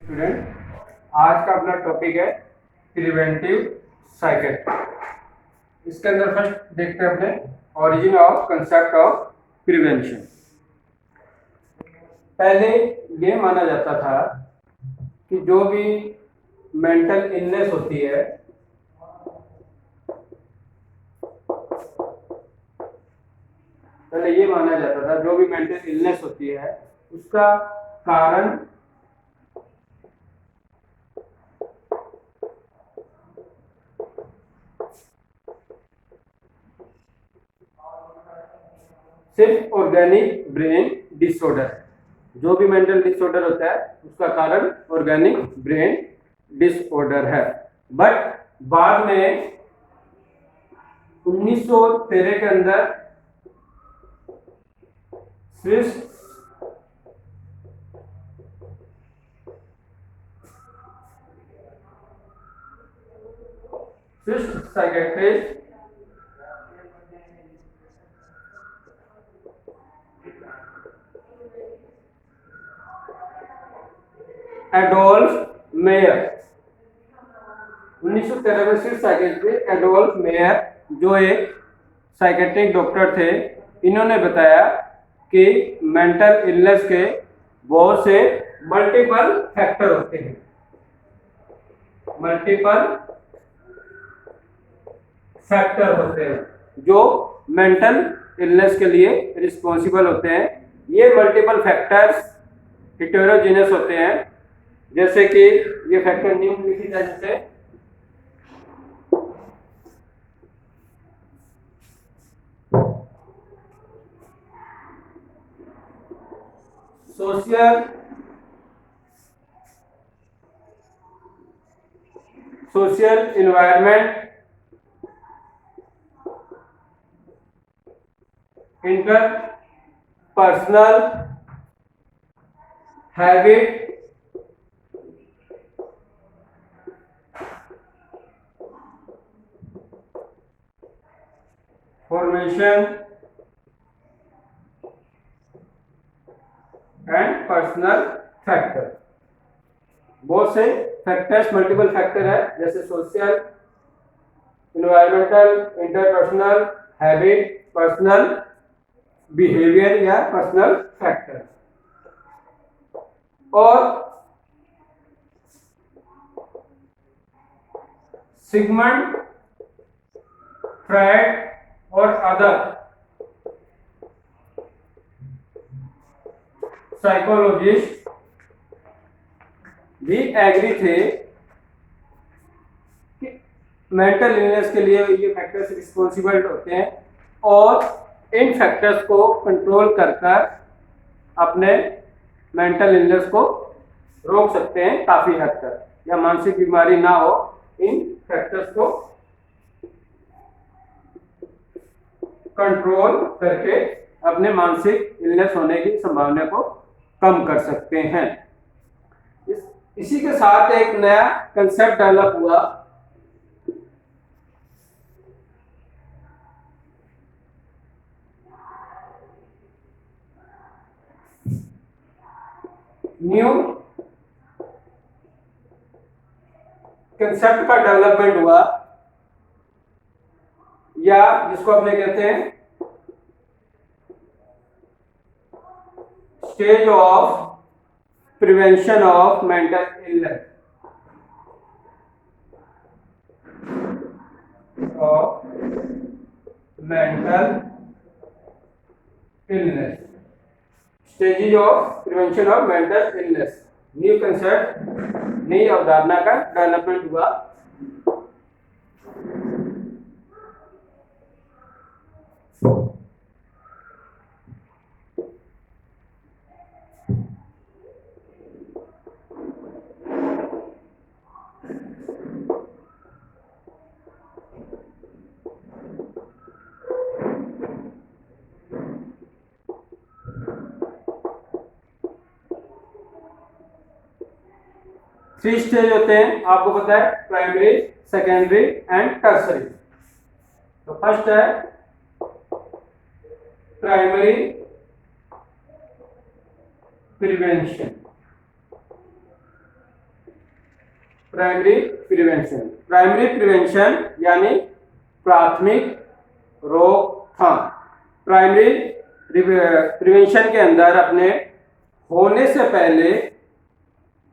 Student, आज का अपना टॉपिक है प्रिवेंटिव साइकेट्री। इसके अंदर फर्स्ट देखते हैं अपने origin of concept of prevention. पहले ये माना जाता था कि जो भी मेंटल इलनेस होती है पहले ये माना जाता था जो भी मेंटल इलनेस होती है उसका कारण सिर्फ ऑर्गेनिक ब्रेन डिसऑर्डर है। जो भी मेंटल डिसऑर्डर होता है उसका कारण ऑर्गेनिक ब्रेन डिसऑर्डर है। बट बाद में 1913 के अंदर स्विस साइकेट्रिस्ट एडोल्फ मेयर 1913 में स्विस साइकेट्रिस्ट एडोल्फ मेयर जो एक साइकेट्रिक डॉक्टर थे, इन्होंने बताया कि मेंटल इलनेस के बहुत से मल्टीपल फैक्टर होते हैं। मल्टीपल फैक्टर होते हैं जो मेंटल इलनेस के लिए रिस्पॉन्सिबल होते हैं। ये मल्टीपल फैक्टर्स हेटेरोजेनस होते हैं, जैसे कि ये फैक्टर निम्नलिखित है, जैसे social environment, interpersonal habit, formation and personal factor. बहुत से फैक्टर्स मल्टीपल फैक्टर है, जैसे social, environmental, interpersonal, habit, personal behaviour या पर्सनल फैक्टर। और सिगमंड फ्रायड और अदर साइकोलॉजिस्ट भी एग्री थे कि मेंटल इलनेस के लिए ये फैक्टर्स रिस्पॉन्सिबल होते हैं और इन फैक्टर्स को कंट्रोल कर अपने मेंटल इलनेस को रोक सकते हैं काफी हद तक, या मानसिक बीमारी ना हो इन फैक्टर्स को कंट्रोल करके अपने मानसिक इलनेस होने की संभावना को कम कर सकते हैं। इसी के साथ एक नया कंसेप्ट डेवलप हुआ, न्यू कंसेप्ट का डेवलपमेंट हुआ, या जिसको अपने कहते हैं stage of prevention of mental illness, of mental illness, stages of prevention of mental illness. New concept, नई अवधारणा का डेवलपमेंट हुआ। थ्री स्टेज होते हैं, आपको पता है, प्राइमरी, सेकेंडरी एंड टर्सरी। तो फर्स्ट है primary prevention, primary prevention. Primary prevention यानी प्राथमिक रोकथाम। प्राइमरी प्रिवेंशन के अंदर अपने होने से पहले,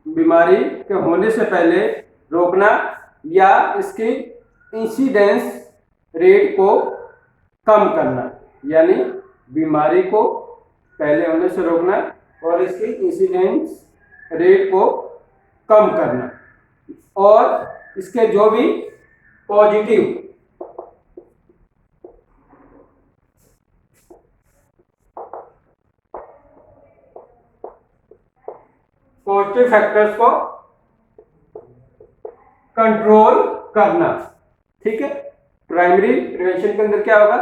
बीमारी के होने से पहले रोकना या इसकी इंसिडेंस रेट को कम करना, यानी बीमारी को पहले होने से रोकना और इसकी इंसिडेंस रेट को कम करना, और इसके जो भी पॉजिटिव फैक्टर्स को कंट्रोल करना। ठीक है, प्राइमरी प्रिवेंशन के अंदर क्या होगा,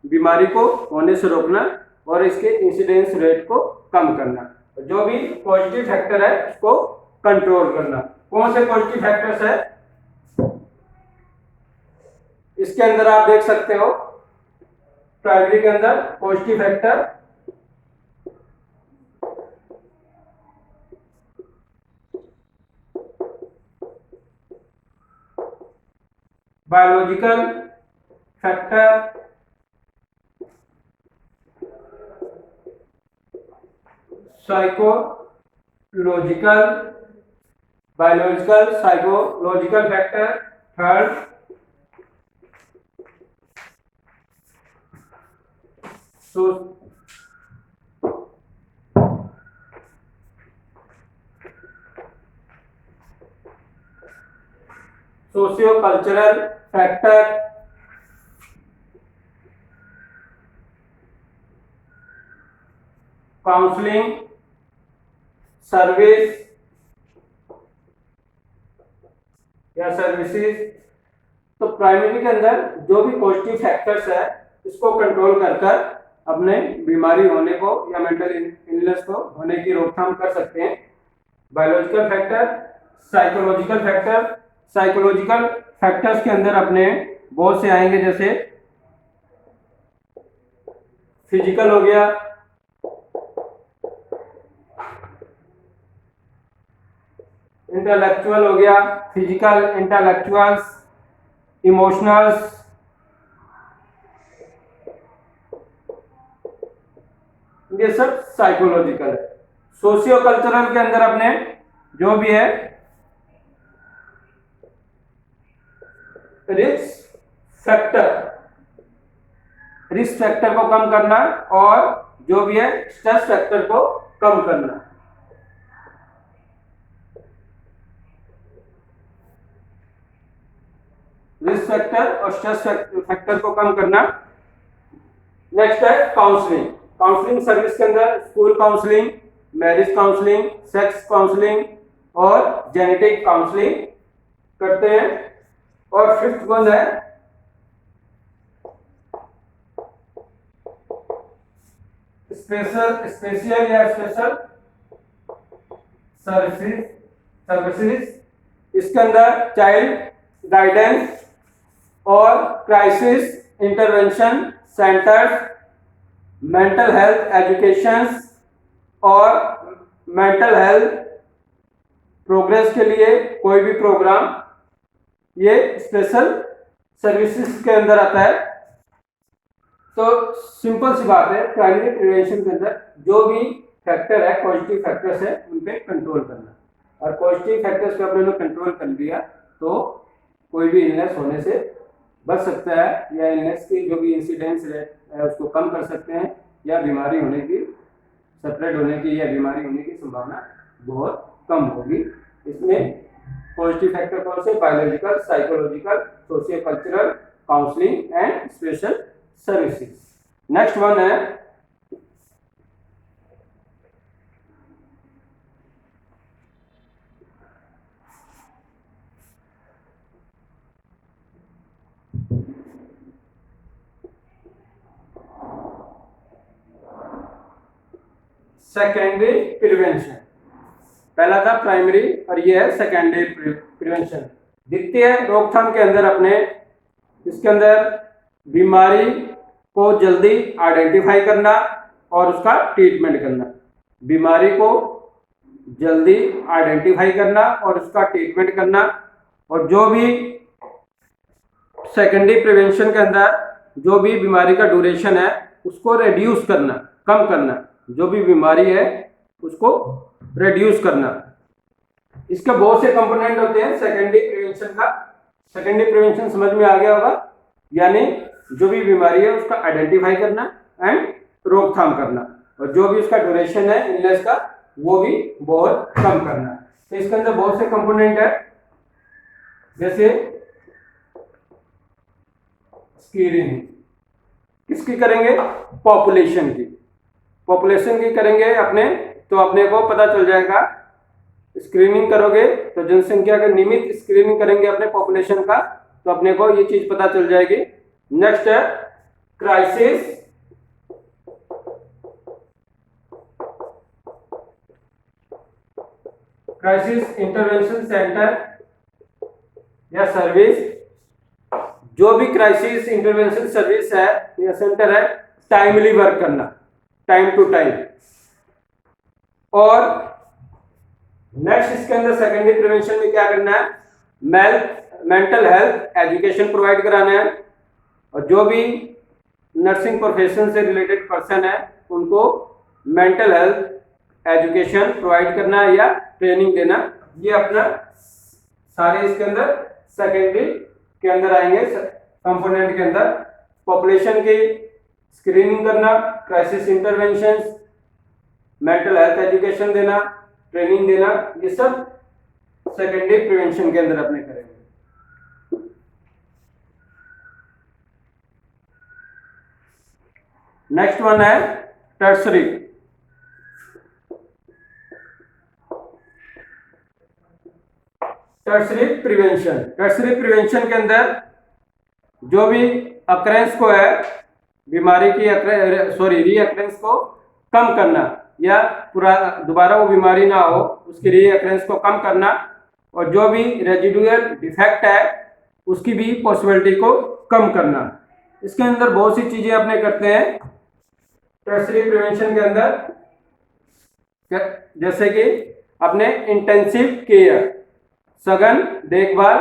बीमारी को होने से रोकना और इसके इंसिडेंस रेट को कम करना, जो भी पॉजिटिव फैक्टर है उसको कंट्रोल करना। कौन से पॉजिटिव फैक्टर्स है इसके अंदर आप देख सकते हो। प्राइमरी के अंदर positive factor biological factor, psychological, biological psychological factor, third socio cultural factor, counselling service या सर्विसेज। तो प्राइमरी के अंदर जो भी पॉजिटिव फैक्टर्स है इसको कंट्रोल कर अपने बीमारी होने को या मेंटल इलनेस को होने की रोकथाम कर सकते हैं। Biological factor, psychological factor. Psychological factors के अंदर अपने बहुत से आएंगे, जैसे फिजिकल हो गया, इंटेलेक्चुअल हो गया, फिजिकल, इंटेलेक्चुअल्स, इमोशनल्स, ये सब साइकोलॉजिकल है। सोशियो कल्चरल के अंदर अपने जो भी है रिस्क फैक्टर को कम करना और जो भी है स्ट्रेस फैक्टर को कम करना। रिस्क फैक्टर और स्ट्रेस फैक्टर को कम करना। नेक्स्ट है काउंसलिंग। काउंसलिंग सर्विस के अंदर school counselling, marriage counselling, sex counselling और जेनेटिक काउंसलिंग करते हैं। और फिफ्थ वन है स्पेशल सर्विसेज। इसके अंदर चाइल्ड गाइडेंस और crisis intervention centres, mental health education और मेंटल हेल्थ प्रोग्रेस के लिए कोई भी प्रोग्राम, ये स्पेशल सर्विसेज के अंदर आता है। तो सिंपल सी बात है, प्राइमरी प्रिवेंशन के अंदर जो भी फैक्टर है, पॉजिटिव फैक्टर्स है, उन पे कंट्रोल करना। और पॉजिटिव फैक्टर्स पे अपने लोग कंट्रोल कर लिया तो कोई भी इलनेस होने से बच सकता है, या इलनेस की जो भी इंसिडेंस है उसको कम कर सकते हैं, या बीमारी होने की, सेपरेट होने की या बीमारी होने की संभावना बहुत कम होगी। इसमें पॉजिटिव फैक्टर कौन से? Biological, psychological, socio cultural, counselling and special services. Next one है सेकेंडरी प्रिवेंशन। पहला था प्राइमरी और ये है सेकेंडरी प्रिवेंशन। द्वितीय रोकथाम के अंदर अपने इसके अंदर बीमारी को जल्दी आइडेंटिफाई करना और उसका ट्रीटमेंट करना। बीमारी को जल्दी आइडेंटिफाई करना और उसका ट्रीटमेंट करना। और जो भी सेकेंडरी प्रिवेंशन के अंदर जो भी बीमारी का ड्यूरेशन है उसको रिड्यूस करना, कम करना, जो भी बीमारी है उसको रिड्यूस करना। इसके बहुत से कंपोनेंट होते हैं सेकेंडरी प्रिवेंशन का। सेकेंडरी प्रिवेंशन समझ में आ गया होगा, यानी जो भी बीमारी है उसका आइडेंटिफाई करना एंड रोकथाम करना, और जो भी उसका ड्यूरेशन है इलनेस का वो भी बहुत कम करना। तो इसके अंदर बहुत से कंपोनेंट है, जैसे स्क्रीनिंग किसकी करेंगे, पॉपुलेशन की। पॉपुलेशन की करेंगे अपने, तो अपने को पता चल जाएगा। स्क्रीनिंग करोगे तो जनसंख्या का नियमित स्क्रीनिंग करेंगे अपने पॉपुलेशन का, तो अपने को ये चीज पता चल जाएगी। नेक्स्ट है क्राइसिस इंटरवेंशन सेंटर या सर्विस। जो भी क्राइसिस इंटरवेंशन सर्विस है या सेंटर है, टाइमली वर्क करना, टाइम टू टाइम। और नेक्स्ट इसके अंदर सेकेंडरी प्रिवेंशन में क्या करना है, मेंटल हेल्थ एजुकेशन प्रोवाइड कराना है, और जो भी नर्सिंग प्रोफेशन से रिलेटेड पर्सन है उनको मेंटल हेल्थ एजुकेशन प्रोवाइड करना या ट्रेनिंग देना। ये अपना सारे इसके अंदर सेकेंडरी के अंदर आएंगे, कंपोनेंट के अंदर। पॉपुलेशन की स्क्रीनिंग करना, crisis intervention, mental health education देना, ट्रेनिंग देना, ये सब सेकेंडरी प्रिवेंशन के अंदर अपने करेंगे। नेक्स्ट वन है tertiary. Tertiary prevention. Tertiary prevention के अंदर जो भी अकरेंस को है बीमारी की रीअकरेंस को कम करना, या पूरा दोबारा वो बीमारी ना हो उसकी रीअकरेंस को कम करना, और जो भी रेजिडुअल डिफेक्ट है उसकी भी पॉसिबिलिटी को कम करना। इसके अंदर बहुत सी चीजें अपने करते हैं टर्सरी प्रिवेंशन के अंदर, जैसे कि अपने इंटेंसिव केयर, सघन देखभाल,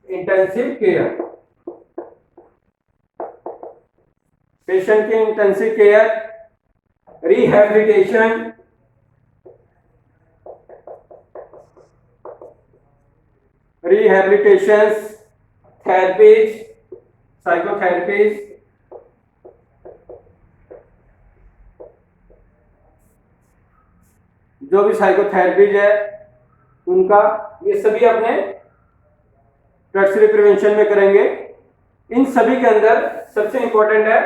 इंटेंसिव केयर, पेशेंट की intensive care, rehabilitation, therapies, psychotherapies, जो भी साइकोथेरेपीज है उनका, ये सभी अपने टर्सरी प्रिवेंशन में करेंगे। इन सभी के अंदर सबसे इंपॉर्टेंट है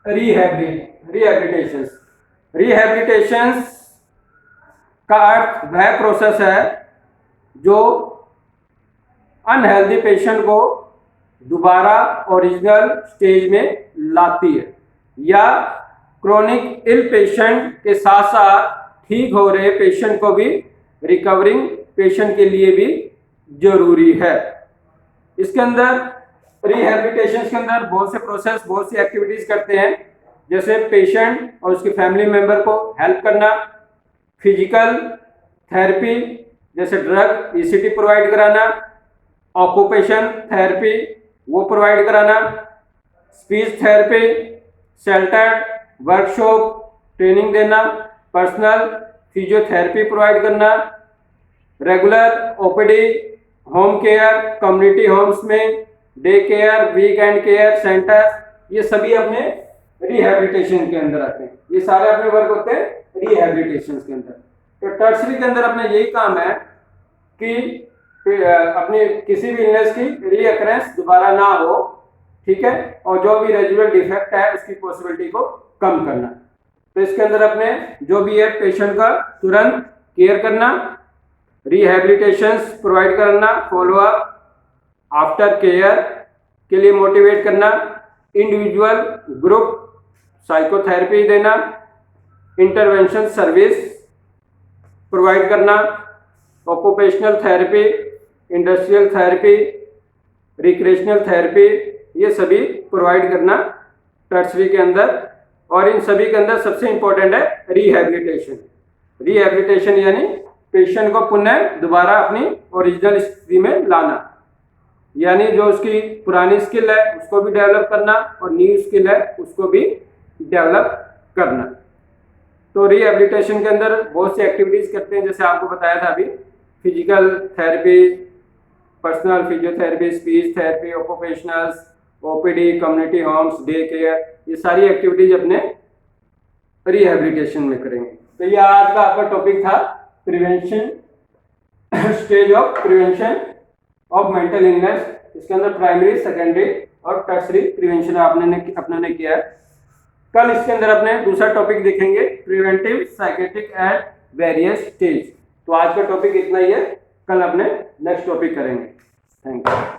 रिहैबिलिटेशंस। रिहैबिलिटेशंस का अर्थ वह प्रोसेस है जो अनहेल्दी पेशेंट को दोबारा ओरिजिनल स्टेज में लाती है, या क्रोनिक इल पेशेंट के साथ साथ ठीक हो रहे पेशेंट को भी रिकवरिंग पेशेंट के लिए भी जरूरी है। इसके अंदर रिहैबिलिटेशन के अंदर बहुत से प्रोसेस, बहुत सी एक्टिविटीज करते हैं, जैसे पेशेंट और उसके फैमिली मेंबर को हेल्प करना, फिजिकल थेरेपी जैसे ड्रग ईसीटी प्रोवाइड कराना, ऑक्यूपेशन थेरेपी वो प्रोवाइड कराना, speech therapy, shelter workshop training देना, पर्सनल फिजियोथेरेपी प्रोवाइड करना, regular OPD, home care, community homes में day care, weekend care centre, ये सभी अपने रिहैबिलिटेशन के अंदर आते हैं। ये सारे अपने वर्क होते हैं रिहैबिलिटेशन के अंदर। तो टर्सरी के अंदर अपने यही काम है कि अपनी किसी भी इलनेस की रीअकरेंस दोबारा ना हो, ठीक है, और जो भी रेजिडुअल डिफेक्ट है उसकी पॉसिबिलिटी को कम करना। तो इसके अंदर अपने जो भी है पेशेंट का तुरंत केयर करना, रिहैबिलिटेशंस प्रोवाइड करना, फॉलोअप आफ्टर केयर के लिए मोटिवेट करना, इंडिविजुअल ग्रुप साइकोथेरेपी देना, इंटरवेंशन सर्विस प्रोवाइड करना, occupational therapy, industrial therapy, recreational therapy, ये सभी प्रोवाइड करना टर्सरी के अंदर। और इन सभी के अंदर सबसे इंपॉर्टेंट है रिहैबिलिटेशन। रिहैबिलिटेशन यानी पेशेंट को पुनः दोबारा अपनी ओरिजिनल स्थिति में लाना, यानी जो उसकी पुरानी स्किल है उसको भी डेवलप करना और न्यू स्किल है उसको भी डेवलप करना। तो रिहेबिलिटेशन के अंदर बहुत सी एक्टिविटीज करते हैं, जैसे आपको बताया था अभी, physical therapy, personal physiotherapy, speech therapy, occupationals, OPD, community homes, day care, ये सारी एक्टिविटीज अपने रिहेबिलिटेशन में करेंगे। तो ये आज का आपका टॉपिक था prevention, stage of prevention of mental illness. इसके अंदर प्राइमरी, सेकेंडरी और टर्सरी प्रिवेंशन अपने किया है। कल इसके अंदर अपने दूसरा टॉपिक देखेंगे, preventive psychiatric at various stage. तो आज का टॉपिक इतना ही है, कल अपने नेक्स्ट टॉपिक करेंगे। Thank you.